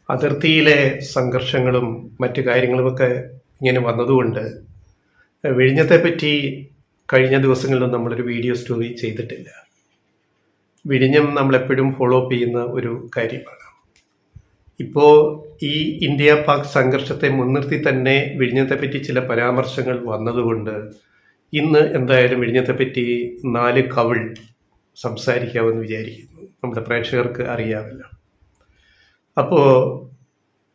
അതിർത്തിയിലെ സംഘർഷങ്ങളും മറ്റു കാര്യങ്ങളുമൊക്കെ ഇങ്ങനെ വന്നതുകൊണ്ട് വിഴിഞ്ഞത്തെപ്പറ്റി കഴിഞ്ഞ ദിവസങ്ങളിലും നമ്മളൊരു വീഡിയോ സ്റ്റോറി ചെയ്തിട്ടില്ല. വിഴിഞ്ഞം നമ്മളെപ്പോഴും ഫോളോ അപ്പ് ചെയ്യുന്ന ഒരു കാര്യമാണ്. ഇപ്പോൾ ഈ ഇന്ത്യ പാക് സംഘർഷത്തെ മുൻനിർത്തി തന്നെ വിഴിഞ്ഞത്തെപ്പറ്റി ചില പരാമർശങ്ങൾ വന്നതുകൊണ്ട് ഇന്ന് എന്തായാലും വിഴിഞ്ഞത്തെപ്പറ്റി 4 കവിൾ സംസാരിക്കാമെന്ന് വിചാരിക്കുന്നു. നമ്മുടെ പ്രേക്ഷകർക്ക് അറിയാമല്ലോ. അപ്പോൾ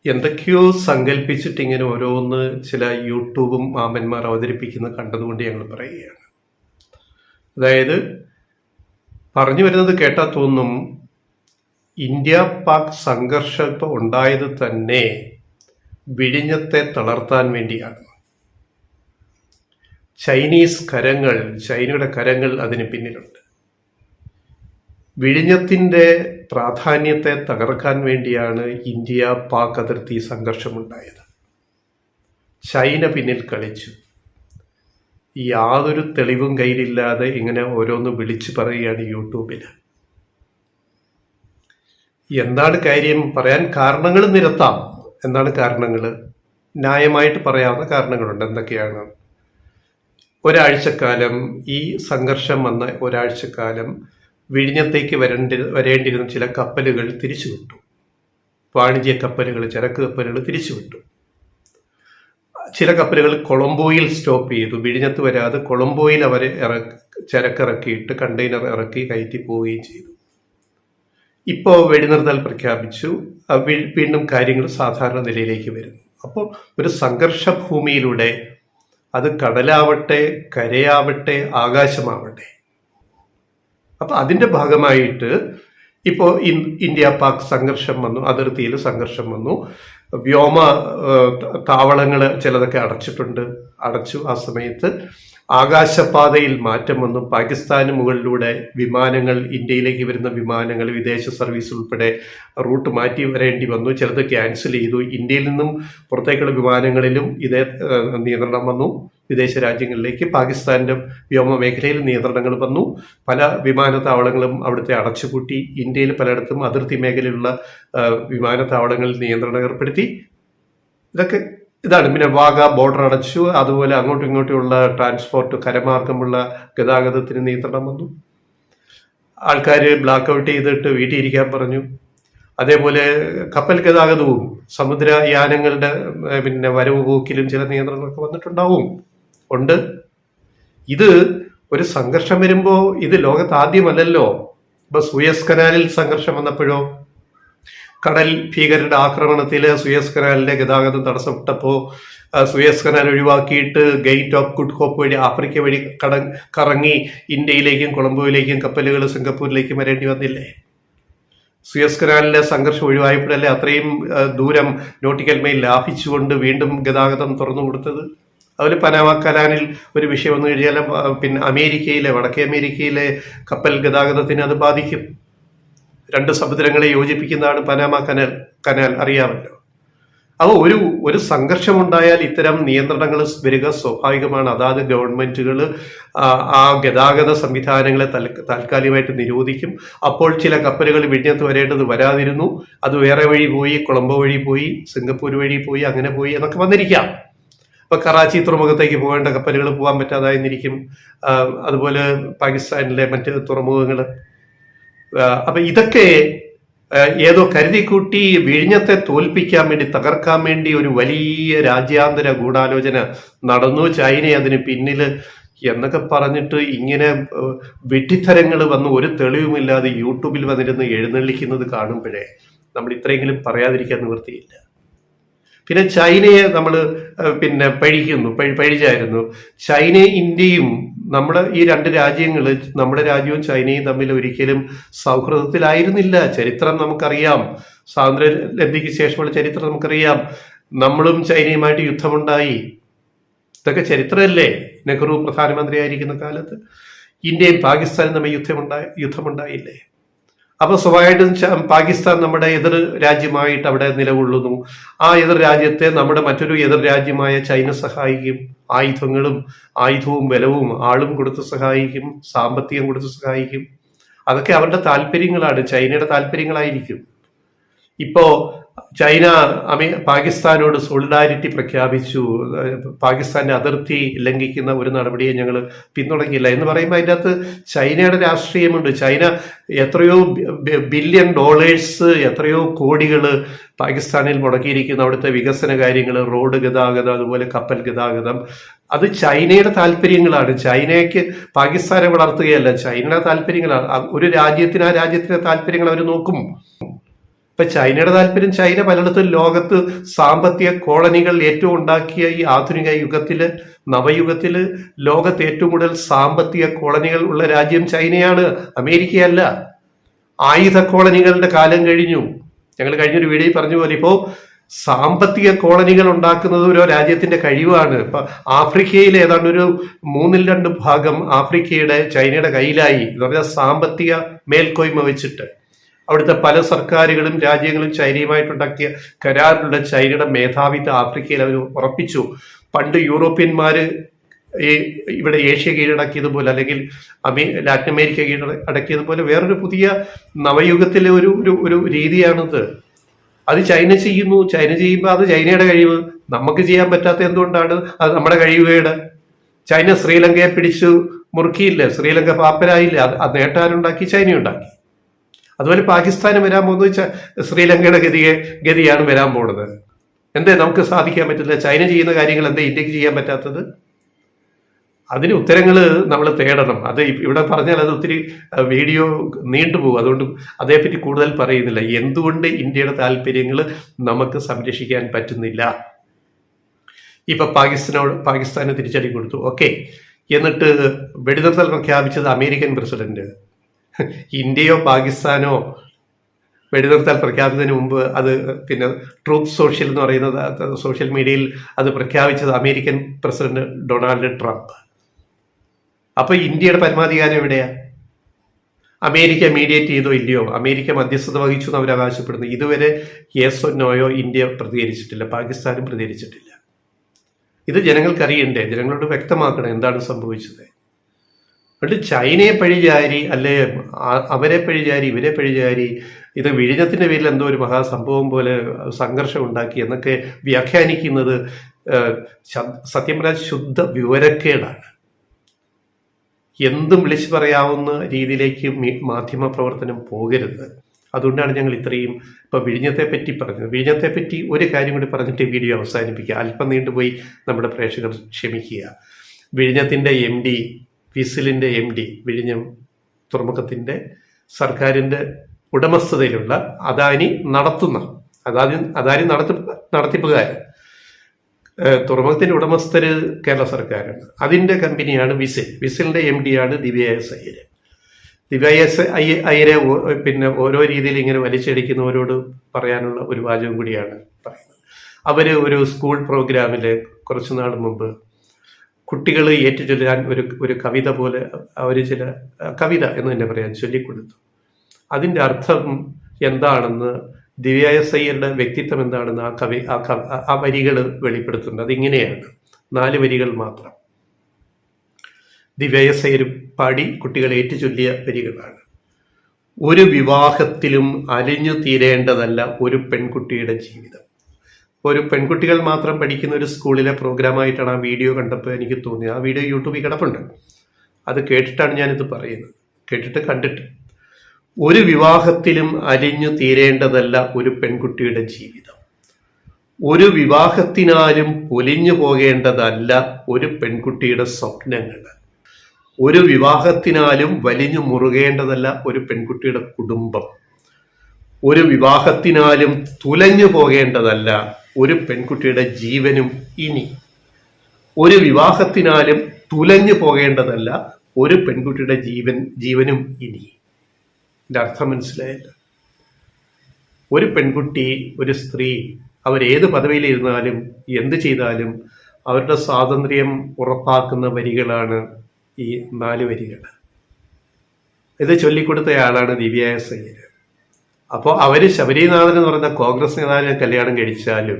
എന്തൊക്കെയോ സങ്കല്പിച്ചിട്ട് ഇങ്ങനെ ഓരോന്ന് ചില യൂട്യൂബും മാമന്മാർ അവതരിപ്പിക്കുന്നത് കണ്ടതുകൊണ്ട് ഞങ്ങൾ പറയുകയാണ്. അതായത് പറഞ്ഞു വരുന്നത് കേട്ടാൽ തോന്നും ഇന്ത്യ പാക് സംഘർഷം ഇപ്പോൾ ഉണ്ടായത് തന്നെ വിഴിഞ്ഞത്തെ തളർത്താൻ വേണ്ടിയാണ്. ചൈനയുടെ കരങ്ങൾ അതിന് പിന്നിലുണ്ട്. വിഴിഞ്ഞത്തിൻ്റെ പ്രാധാന്യത്തെ തകർക്കാൻ വേണ്ടിയാണ് ഇന്ത്യ പാക് അതിർത്തി സംഘർഷമുണ്ടായത്. ചൈന പിന്നിൽ കളിച്ചു. യാതൊരു തെളിവും കയ്യിലില്ലാതെ ഇങ്ങനെ ഓരോന്ന് വിളിച്ചു പറയുകയാണ് യൂട്യൂബിൽ. എന്താണ് കാര്യം? പറയാൻ കാരണങ്ങൾ നിരത്താം. എന്താണ് കാരണങ്ങൾ? ന്യായമായിട്ട് പറയാവുന്ന കാരണങ്ങളുണ്ട്. എന്തൊക്കെയാണ്? ഒരാഴ്ചക്കാലം ഈ സംഘർഷം വന്ന ഒരാഴ്ചക്കാലം വിഴിഞ്ഞത്തേക്ക് വരേണ്ടിരുന്ന ചില കപ്പലുകൾ തിരിച്ചുവിട്ടു. വാണിജ്യ കപ്പലുകൾ, ചരക്ക് കപ്പലുകൾ തിരിച്ചുവിട്ടു. ചില കപ്പലുകൾ കൊളംബോയിൽ സ്റ്റോപ്പ് ചെയ്തു. വിഴിഞ്ഞത്ത് വരാതെ കൊളംബോയിൽ അവരെ ചരക്കിറക്കിയിട്ട് കണ്ടെയ്നർ ഇറക്കി കയറ്റി പോവുകയും ചെയ്തു. ഇപ്പോൾ വെടിനിർത്തൽ പ്രഖ്യാപിച്ചു. വീണ്ടും കാര്യങ്ങൾ സാധാരണ നിലയിലേക്ക് വരുന്നു. അപ്പോൾ ഒരു സംഘർഷ ഭൂമിയിലൂടെ, അത് കടലാവട്ടെ, കരയാവട്ടെ, ആകാശമാവട്ടെ, അപ്പം അതിൻ്റെ ഭാഗമായിട്ട് ഇപ്പോൾ ഇന്ത്യ പാക് സംഘർഷം വന്നു, അതിർത്തിയിൽ സംഘർഷം വന്നു. വ്യോമ താവളങ്ങൾ ചിലതൊക്കെ അടച്ചു. ആ സമയത്ത് ആകാശപാതയിൽ മാറ്റം വന്നു. പാകിസ്ഥാന് മുകളിലൂടെ വിമാനങ്ങൾ, ഇന്ത്യയിലേക്ക് വരുന്ന വിമാനങ്ങൾ, വിദേശ സർവീസ് ഉൾപ്പെടെ റൂട്ട് മാറ്റി വരേണ്ടി വന്നു. ചിലത് ക്യാൻസൽ ചെയ്തു. ഇന്ത്യയിൽ നിന്നും പുറത്തേക്കുള്ള വിമാനങ്ങളിലും ഇതേ നിയന്ത്രണം വന്നു. വിദേശ രാജ്യങ്ങളിലേക്ക് പാകിസ്ഥാൻ്റെ വ്യോമ മേഖലയിൽ നിയന്ത്രണങ്ങൾ വന്നു. പല വിമാനത്താവളങ്ങളും അവിടുത്തെ അടച്ചുപൂട്ടി. ഇന്ത്യയിൽ പലയിടത്തും അതിർത്തി മേഖലയിലുള്ള വിമാനത്താവളങ്ങളിൽ നിയന്ത്രണം ഏർപ്പെടുത്തി. ഇതാണ്. പിന്നെ വാഗ ബോർഡർ അടച്ചു. അതുപോലെ അങ്ങോട്ടും ഇങ്ങോട്ടുമുള്ള ട്രാൻസ്പോർട്ട്, കരമാർഗമുള്ള ഗതാഗതത്തിന് നിയന്ത്രണം വന്നു. ആൾക്കാർ ബ്ലാക്ക് ഔട്ട് ചെയ്തിട്ട് വീട്ടിൽ ഇരിക്കാൻ പറഞ്ഞു. അതേപോലെ കപ്പൽ ഗതാഗതവും സമുദ്രയാനങ്ങളുടെ പിന്നെ വരവ് പോക്കിലും ചില നിയന്ത്രണങ്ങളൊക്കെ ഉണ്ട്. ഇത് ഒരു സംഘർഷം വരുമ്പോൾ ഇത് ലോകത്ത് ആദ്യമല്ലല്ലോ. ഇപ്പൊ സൂയസ് കനാലിൽ സംഘർഷം വന്നപ്പോഴോ, കടൽ ഭീകരരുടെ ആക്രമണത്തിൽ സൂയസ് കനാലിന്റെ ഗതാഗതം തടസ്സപ്പെട്ടപ്പോൾ സൂയസ് കനാൽ ഒഴിവാക്കിയിട്ട് ഗേറ്റ് ഓഫ് ഗുഡ് ഹോപ്പ് വഴി ആഫ്രിക്ക വഴി കറങ്ങി ഇന്ത്യയിലേക്കും കൊളംബോയിലേക്കും കപ്പലുകൾ സിംഗപ്പൂരിലേക്കും വരേണ്ടി വന്നില്ലേ? സൂയസ് കനാലിലെ സംഘർഷം ഒഴിവായപ്പോഴല്ലേ അത്രയും ദൂരം നോട്ടിക്കൽ മൈൽ ലാഭിച്ചുകൊണ്ട് വീണ്ടും ഗതാഗതം തുറന്നു കൊടുത്തത്. അതുപോലെ പനാമ കനാലിൽ ഒരു വിഷയം വന്നു കഴിഞ്ഞാൽ പിന്നെ വടക്കേ അമേരിക്കയിലെ കപ്പൽ ഗതാഗതത്തിന് അത് ബാധിക്കും. 2 സമുദ്രങ്ങളെ യോജിപ്പിക്കുന്നതാണ് പനാമ കനാൽ, അറിയാമല്ലോ. അപ്പോൾ ഒരു സംഘർഷമുണ്ടായാൽ ഇത്തരം നിയന്ത്രണങ്ങൾ വരിക സ്വാഭാവികമാണ്. അതാത് ഗവൺമെന്റുകൾ ആ ഗതാഗത സംവിധാനങ്ങളെ താൽക്കാലികമായിട്ട് നിരോധിക്കും. അപ്പോൾ ചില കപ്പലുകൾ വിഴിഞ്ഞത്ത് വരേണ്ടത് വരാതിരുന്നു. അത് വേറെ വഴി പോയി, കൊളംബോ വഴി പോയി, സിംഗപ്പൂർ വഴി പോയി, അങ്ങനെ പോയി എന്നൊക്കെ വന്നിരിക്കാം. ഇപ്പൊ കറാച്ചി തുറമുഖത്തേക്ക് പോകേണ്ട കപ്പലുകൾ പോകാൻ പറ്റാതായിരിക്കും. അതുപോലെ പാകിസ്ഥാനിലെ മറ്റ് തുറമുഖങ്ങൾ. അപ്പൊ ഇതൊക്കെ ഏതോ കരുതിക്കൂട്ടി വിഴിഞ്ഞത്തെ തോൽപ്പിക്കാൻ വേണ്ടി, തകർക്കാൻ വേണ്ടി ഒരു വലിയ രാജ്യാന്തര ഗൂഢാലോചന നടന്നു. ചൈന അതിന് പിന്നിൽ എന്നൊക്കെ പറഞ്ഞിട്ട് ഇങ്ങനെ വെട്ടിത്തരങ്ങൾ വന്ന് ഒരു തെളിവുമില്ലാതെ യൂട്യൂബിൽ വന്നിരുന്ന് എഴുന്നള്ളിക്കുന്നത് കാണുമ്പോഴേ നമ്മൾ ഇത്രയെങ്കിലും പറയാതിരിക്കാൻ നിവൃത്തിയില്ല. പിന്നെ ചൈനയെ നമ്മൾ പിന്നെ പഴിച്ചായിരുന്നു. ചൈനയും ഇന്ത്യയും ഈ 2 രാജ്യങ്ങൾ, നമ്മുടെ രാജ്യവും ചൈനയും തമ്മിൽ ഒരിക്കലും സൗഹൃദത്തിലായിരുന്നില്ല. ചരിത്രം നമുക്കറിയാം. സ്വാതന്ത്ര്യലബ്ധിക്ക് ശേഷമുള്ള ചരിത്രം നമുക്കറിയാം. നമ്മളും ചൈനയുമായിട്ട് യുദ്ധമുണ്ടായി. ഇതൊക്കെ ചരിത്രമല്ലേ? നെഹ്റു പ്രധാനമന്ത്രിയായിരിക്കുന്ന കാലത്ത് ഇന്ത്യയും പാകിസ്ഥാനും തമ്മിൽ യുദ്ധമുണ്ടായില്ലേ? അപ്പോൾ സ്വാഭാവികമായിട്ടും പാകിസ്ഥാൻ നമ്മുടെ എതിർ രാജ്യമായിട്ട് അവിടെ നിലകൊള്ളുന്നു. ആ എതിർ രാജ്യത്തെ നമ്മുടെ മറ്റൊരു എതിർ രാജ്യമായ ചൈന സഹായിക്കും. ആയുധവും ബലവും ആളും കൊടുത്ത് സഹായിക്കും, സാമ്പത്തികം കൊടുത്ത് സഹായിക്കും. അതൊക്കെ അവരുടെ താല്പര്യങ്ങളാണ്, ചൈനയുടെ താല്പര്യങ്ങളായിരിക്കും. ഇപ്പോ ചൈന പാകിസ്ഥാനോട് സോളിഡാരിറ്റി പ്രഖ്യാപിച്ചു. പാകിസ്ഥാന്റെ അതിർത്തി ലംഘിക്കുന്ന ഒരു നടപടിയെ ഞങ്ങൾ പിന്തുണയ്ക്കില്ല എന്ന് പറയുമ്പോൾ അതിൻ്റെ അകത്ത് ചൈനയുടെ രാഷ്ട്രീയമുണ്ട്. ചൈന എത്രയോ ബില്യൺ ഡോളേഴ്സ്, എത്രയോ കോടികൾ പാകിസ്ഥാനിൽ മുടക്കിയിരിക്കുന്ന അവിടുത്തെ വികസന കാര്യങ്ങൾ, റോഡ് ഗതാഗതം, അതുപോലെ കപ്പൽ ഗതാഗതം, അത് ചൈനയുടെ താല്പര്യങ്ങളാണ്. ചൈനയ്ക്ക് പാകിസ്ഥാനെ വളർത്തുകയല്ല, ചൈനയുടെ താല്പര്യങ്ങളാണ്. ഒരു രാജ്യത്തിന് ആ രാജ്യത്തിന്റെ താല്പര്യങ്ങൾ അവർ നോക്കും. ഇപ്പൊ ചൈനയുടെ താല്പര്യം, ചൈന പലയിടത്തും ലോകത്ത് സാമ്പത്തിക കോളനികൾ ഏറ്റവും ഉണ്ടാക്കിയ ഈ ആധുനിക യുഗത്തില്, നവയുഗത്തില് ലോകത്ത് ഏറ്റവും കൂടുതൽ സാമ്പത്തിക കോളനികൾ ഉള്ള രാജ്യം ചൈനയാണ്, അമേരിക്കയല്ല. ആയുധ കോളനികളുടെ കാലം കഴിഞ്ഞു. ഞങ്ങൾ കഴിഞ്ഞൊരു വീഡിയോയിൽ പറഞ്ഞ പോലെ ഇപ്പോൾ സാമ്പത്തിക കോളനികൾ ഉണ്ടാക്കുന്നത് ഓരോ രാജ്യത്തിന്റെ കഴിവാണ്. ഇപ്പൊ ആഫ്രിക്കയിൽ ഏതാണ്ട് ഒരു 2/3 ഭാഗം ആഫ്രിക്കയുടെ ചൈനയുടെ കയ്യിലായി എന്ന് പറഞ്ഞാൽ സാമ്പത്തിക മേൽക്കോയ്മ വെച്ചിട്ട്. അവിടുത്തെ പല സർക്കാരുകളും രാജ്യങ്ങളും ചൈനയുമായിട്ടുണ്ടാക്കിയ കരാറിലുള്ള ചൈനയുടെ മേധാവിത്വം ആഫ്രിക്കയിൽ അവർ ഉറപ്പിച്ചു. പണ്ട് യൂറോപ്യന്മാര് ഇവിടെ ഏഷ്യ കീഴടക്കിയതുപോലെ, അല്ലെങ്കിൽ ലാറ്റിൻ അമേരിക്ക കീഴടക്കിയതുപോലെ വേറൊരു പുതിയ നവയുഗത്തിലെ ഒരു രീതിയാണിത്. അത് ചൈന ചെയ്യുന്നു. ചൈന ചെയ്യുമ്പോൾ അത് ചൈനയുടെ കഴിവ്. നമുക്ക് ചെയ്യാൻ പറ്റാത്ത എന്തുകൊണ്ടാണ്? അത് നമ്മുടെ കഴിവുകേട്. ചൈന ശ്രീലങ്കയെ പിടിച്ചു മുറുക്കിയില്ല, ശ്രീലങ്ക പാപ്പരായില്ല. അത് നേട്ടാനുണ്ടാക്കി, ചൈന ഉണ്ടാക്കി. അതുപോലെ പാകിസ്ഥാന് വരാൻ പോകുന്നത് ശ്രീലങ്കയുടെ ഗതിയാണ് വരാൻ പോകുന്നത്. എന്തേ നമുക്ക് സാധിക്കാൻ പറ്റില്ല? ചൈന ചെയ്യുന്ന കാര്യങ്ങൾ എന്തേ ഇന്ത്യക്ക് ചെയ്യാൻ പറ്റാത്തത്? അതിന് ഉത്തരങ്ങൾ നമ്മൾ തേടണം. അത് ഇവിടെ പറഞ്ഞാൽ അത് ഒത്തിരി വീഡിയോ നീണ്ടുപോകും. അതുകൊണ്ട് അതേപ്പറ്റി കൂടുതൽ പറയുന്നില്ല. എന്തുകൊണ്ട് ഇന്ത്യയുടെ താല്പര്യങ്ങൾ നമുക്ക് സംരക്ഷിക്കാൻ പറ്റുന്നില്ല? ഇപ്പൊ പാകിസ്ഥാന് തിരിച്ചടി കൊടുത്തു, ഓക്കെ. എന്നിട്ട് വെടിനിർത്തൽ പ്രഖ്യാപിച്ചത് അമേരിക്കൻ പ്രസിഡന്റ്. ഇന്ത്യയോ പാകിസ്ഥാനോ വെടിനിർത്തൽ പ്രഖ്യാപിക്കുന്നതിന് മുമ്പ് അത് പിന്നെ ട്രൂത്ത് സോഷ്യൽ എന്ന് പറയുന്നത് സോഷ്യൽ മീഡിയയിൽ അത് പ്രഖ്യാപിച്ചത് അമേരിക്കൻ പ്രസിഡന്റ് ഡൊണാൾഡ് ട്രംപ്. അപ്പൊ ഇന്ത്യയുടെ പരമാധികാരം എവിടെയാ? അമേരിക്ക മീഡിയേറ്റ് ചെയ്തോ ഇല്ലയോ? അമേരിക്ക മധ്യസ്ഥത വഹിച്ചു എന്ന് അവർ അവകാശപ്പെടുന്നു. ഇതുവരെ യെസോ നോയോ ഇന്ത്യ പ്രതികരിച്ചിട്ടില്ല, പാകിസ്ഥാനും പ്രതികരിച്ചിട്ടില്ല. ഇത് ജനങ്ങൾക്കറിയണ്ടേ? ജനങ്ങളോട് വ്യക്തമാക്കണം എന്താണ് സംഭവിച്ചത്. അതുകൊണ്ട് ചൈനയെ പഴിചാരി, അല്ലെ അവരെ പഴിചാരി, ഇവരെ പഴിചാരി, ഇത് വിഴിഞ്ഞത്തിന്റെ പേരിൽ എന്തോ ഒരു മഹാസംഭവം പോലെ സംഘർഷം ഉണ്ടാക്കി എന്നൊക്കെ വ്യാഖ്യാനിക്കുന്നത് സത്യം പറഞ്ഞാൽ ശുദ്ധ വിവരക്കേടാണ്. എന്തും വിളിച്ചു പറയാവുന്ന രീതിയിലേക്ക് മാധ്യമ പ്രവർത്തനം പോകരുത്. അതുകൊണ്ടാണ് ഞങ്ങൾ ഇത്രയും ഇപ്പൊ വിഴിഞ്ഞത്തെ പറ്റി പറഞ്ഞത്. വിഴിഞ്ഞത്തെ പറ്റി ഒരു കാര്യം കൂടി പറഞ്ഞിട്ട് വീഡിയോ അവസാനിപ്പിക്കുക. അല്പം നീണ്ടുപോയി, നമ്മുടെ പ്രേക്ഷകർ ക്ഷമിക്കുക. വിഴിഞ്ഞത്തിന്റെ MD, വിസിലിന്റെ MD, വിഴിഞ്ഞം തുറമുഖത്തിന്റെ സർക്കാരിന്റെ ഉടമസ്ഥതയിലുള്ള അദാനി നടത്തിപ്പുകാരൻ, തുറമുഖത്തിന്റെ ഉടമസ്ഥര് കേരള സർക്കാരാണ്. അതിന്റെ കമ്പനിയാണ് വിസിലിന്റെ MD ആണ് ദിവ്യ എസ് അയ്യരെ പിന്നെ ഓരോ രീതിയിൽ ഇങ്ങനെ വലിച്ചടിക്കുന്നവരോട് പറയാനുള്ള ഒരു വാചകം കൂടിയാണ് പറയുന്നത്. അവര് ഒരു സ്കൂൾ പ്രോഗ്രാമില് കുറച്ചുനാൾ മുമ്പ് കുട്ടികൾ ഏറ്റുചൊല്ലാൻ ഒരു കവിത പോലെ അവർ ചില കവിത എന്ന് തന്നെ പറയാൻ ചൊല്ലിക്കൊടുത്തു. അതിൻ്റെ അർത്ഥം എന്താണെന്ന്, ദിവ്യ എസ് അയ്യരുടെ വ്യക്തിത്വം എന്താണെന്ന് ആ വരികൾ വെളിപ്പെടുത്തുന്നത്. അതിങ്ങനെയാണ്, 4 വരികൾ മാത്രം. ദിവ്യ എസ് അയ്യർ പാടി കുട്ടികൾ ഏറ്റുചൊല്ലിയ വരികളാണ്. ഒരു വിവാഹത്തിലും അലിഞ്ഞു തീരേണ്ടതല്ല ഒരു പെൺകുട്ടിയുടെ ജീവിതം. ഒരു പെൺകുട്ടികൾ മാത്രം പഠിക്കുന്ന ഒരു സ്കൂളിലെ പ്രോഗ്രാമായിട്ടാണ് ആ വീഡിയോ കണ്ടപ്പോൾ എനിക്ക് തോന്നിയത്. ആ വീഡിയോ യൂട്യൂബിൽ കിടപ്പുണ്ട്. അത് കേട്ടിട്ടാണ് ഞാനിത് പറയുന്നത്, കണ്ടിട്ട്. ഒരു വിവാഹത്തിലും അലിഞ്ഞു തീരേണ്ടതല്ല ഒരു പെൺകുട്ടിയുടെ ജീവിതം. ഒരു വിവാഹത്തിനാലും പൊലിഞ്ഞു പോകേണ്ടതല്ല ഒരു പെൺകുട്ടിയുടെ സ്വപ്നങ്ങൾ. ഒരു വിവാഹത്തിനാലും വലിഞ്ഞു മുറുകേണ്ടതല്ല ഒരു പെൺകുട്ടിയുടെ കുടുംബം. ഒരു വിവാഹത്തിനാലും തുലഞ്ഞു പോകേണ്ടതല്ല ഒരു പെൺകുട്ടിയുടെ ജീവനും ഇനി. ഒരു വിവാഹത്തിനാലും തുലഞ്ഞു പോകേണ്ടതല്ല ഒരു പെൺകുട്ടിയുടെ ജീവനും ഇനി. എൻ്റെ അർത്ഥം മനസ്സിലായില്ല. ഒരു പെൺകുട്ടി, ഒരു സ്ത്രീ, അവരേത് പദവിയിലിരുന്നാലും എന്ത് ചെയ്താലും അവരുടെ സ്വാതന്ത്ര്യം ഉറപ്പാക്കുന്ന വരികളാണ് ഈ 4 വരികൾ. ഇത് ചൊല്ലിക്കൊടുത്തയാളാണ് ദിവ്യ എസ് അയ്യർ. അപ്പോൾ അവര് ശബരിനാഥൻ എന്ന് പറയുന്ന കോൺഗ്രസ് നേതാവിനെ കല്യാണം കഴിച്ചാലും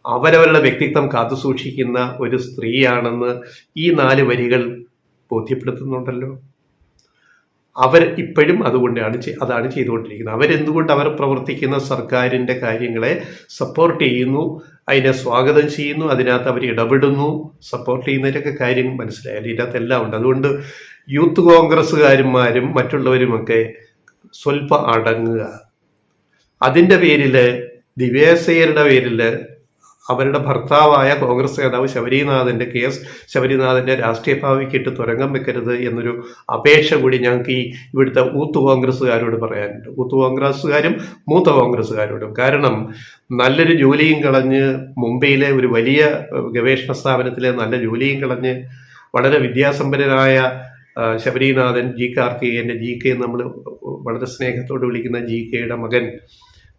അവരവരുടെ വ്യക്തിത്വം കാത്തുസൂക്ഷിക്കുന്ന ഒരു സ്ത്രീയാണെന്ന് ഈ 4 വരികൾ ബോധ്യപ്പെടുത്തുന്നുണ്ടല്ലോ. അവർ ഇപ്പോഴും അതാണ് ചെയ്തുകൊണ്ടിരിക്കുന്നത്. അവരെന്തുകൊണ്ട് അവർ പ്രവർത്തിക്കുന്ന സർക്കാരിൻ്റെ കാര്യങ്ങളെ സപ്പോർട്ട് ചെയ്യുന്നു, അതിനെ സ്വാഗതം ചെയ്യുന്നു, അതിനകത്ത് അവർ ഇടപെടുന്നു, സപ്പോർട്ട് ചെയ്യുന്നതിൻ്റെയൊക്കെ കാര്യം മനസ്സിലായാലും ഇതിനകത്ത് എല്ലാം ഉണ്ട്. അതുകൊണ്ട് യൂത്ത് കോൺഗ്രസ്സുകാരന്മാരും മറ്റുള്ളവരുമൊക്കെ സ്വല്പം അടങ്ങുക. അതിൻ്റെ പേരിൽ ദിവ്യേസയുടെ പേരിൽ അവരുടെ ഭർത്താവായ കോൺഗ്രസ് നേതാവ് ശബരിനാഥന്റെ രാഷ്ട്രീയ ഭാവിക്കിട്ട് തുരങ്കം വെക്കരുത് എന്നൊരു അപേക്ഷ കൂടി ഞങ്ങൾക്ക് ഇവിടുത്തെ യൂത്ത് കോൺഗ്രസ്സുകാരോട് പറയാനുണ്ട്. യൂത്ത് കോൺഗ്രസ്സുകാരും മൂത്ത കോൺഗ്രസ്സുകാരോടും. കാരണം നല്ലൊരു ജോലിയും കളഞ്ഞ് മുംബൈയിലെ ഒരു വലിയ ഗവേഷണ സ്ഥാപനത്തിലെ നല്ല ജോലിയും കളഞ്ഞ് വളരെ വിദ്യാസമ്പന്നനായ ശബരിനാഥൻ, കാർത്തികേയൻ്റെ കെ നമ്മൾ വളരെ സ്നേഹത്തോട് വിളിക്കുന്ന കെയുടെ മകൻ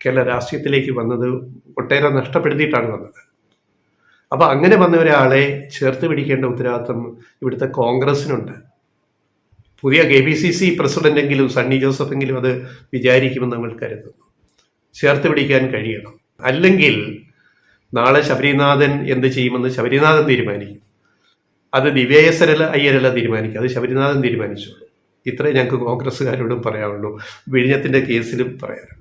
കേരള രാഷ്ട്രീയത്തിലേക്ക് വന്നത് ഒട്ടേറെ നഷ്ടപ്പെടുത്തിയിട്ടാണ് വന്നത്. അപ്പോൾ അങ്ങനെ വന്ന ഒരാളെ ചേർത്ത് പിടിക്കേണ്ട ഉത്തരവാദിത്വം ഇവിടുത്തെ കോൺഗ്രസിനുണ്ട്. പുതിയ KPCC പ്രസിഡന്റെങ്കിലും സണ്ണി ജോസഫെങ്കിലും അത് വിചാരിക്കുമെന്ന് നമ്മൾ കരുതുന്നു. ചേർത്ത് പിടിക്കാൻ കഴിയണം. അല്ലെങ്കിൽ നാളെ ശബരിനാഥൻ എന്ത് ചെയ്യുമെന്ന് ശബരിനാഥൻ തീരുമാനിക്കും. അത് അയ്യരല്ല തീരുമാനിക്കും, അത് ശബരിനാഥൻ തീരുമാനിച്ചോളൂ. ഇത്രേ ഞങ്ങൾക്ക് കോൺഗ്രസ്സുകാരോടും പറയാനുള്ളൂ. വിഴിഞ്ഞത്തിൻ്റെ കേസിലും പറയാനുള്ളൂ.